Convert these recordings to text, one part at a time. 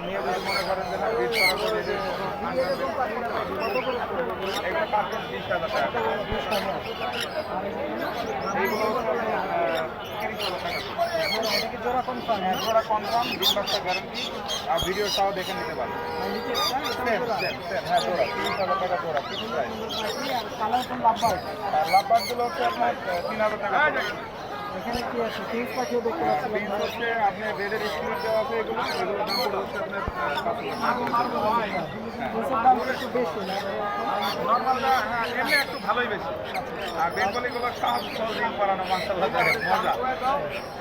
নিয়ে যদি মনে করেন যে না বিশ টাকা করে যে এগুলো পাঁচজন 20,000 টাকা। এইগুলো জোড়া কনফার্ম। জোড়া কনফার্ম 2 বছর গ্যারান্টি আর ভিডিও সহ দেখে নিতে পারবেন। হ্যাঁ জোড়া 30,000 টাকা জোড়া ফিক্স প্রাইস। কালার কোন লাভবার? আর লাভবারগুলো হচ্ছে আপনার 3,000 টাকা। এখানে কি আছে? ফিক্স পাখিও দেখতে পাচ্ছি। পিস হচ্ছে আপনার রেডের স্পিড দেওয়া আছে এগুলো এগুলোর দাম পড়ে হচ্ছে আপনার ফিক্সের দাম একটু বেশি না? নর্মালটা হ্যাঁ এমনি একটু ভালোই বেশি। আর বেঙ্গলিগুলো সহজ সহজ রিং করানো মাসাল্লাহ মজা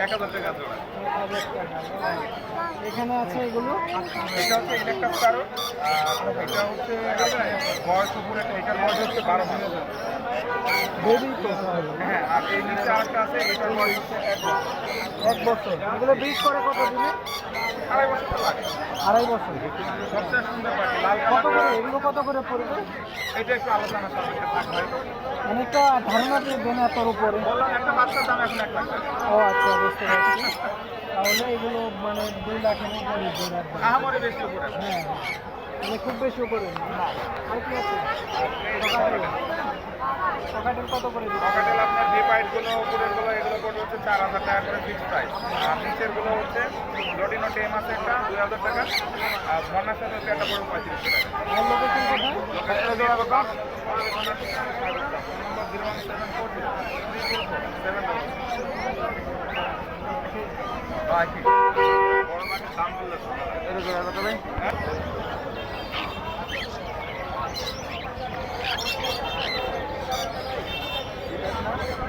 1,000 টাকা জোড়া। এখানে আছে এগুলো। এটা হচ্ছে ইলেকট্রাস কারো আর এটা হচ্ছে বয়স উপরে এটার বয়স হচ্ছে 12 মাস। বেবি তো হ্যাঁ আর এই নিচে আরেকটা আছে এটার বয়স হচ্ছে 1 বছর। 1 বছর। এগুলো ব্রিড করে কত দিনে? 2.5 বছর তো লাগে। 2.5 বছর। সবচেয়ে সুন্দর পাখি লাল কত করে কালার। এগুলো কত করে পড়বে? এটা একটু আলোচনা সাপেক্ষে থাকবে। অনেকটা ধারণা দিয়ে দেন এতর উপরে। বললাম একটা বাচ্চার দাম এখন 1 লাখ টাকা। ও আচ্ছা, বুঝতে পারছি। তাহলে এগুলো মানে 2 লাখের উপরে জোড়া। আহামরি বেশি উপরে। হ্যাঁ, মানে খুব বেশি উপরে না। আর কি আছে? পকেটের কত করে দিবে? পকেটেল আপনার যে পাইপগুলো উপরেরগুলো এগুলো পড়বে হচ্ছে 4,000 টাকা করে ফিক্স প্রাইস। আর নিচেরগুলো হচ্ছে লটিনো টেম আছে একটা 2,000 টাকা আর ঝর্নার সাথে হচ্ছে একটা বড় 35 টাকা। আর লোকেশন কোথায়? লোকেশনটা দেওয়া কথা নম্বর 01747 বড় মাছের দাম বললে এটা জোড়া কত ভাই?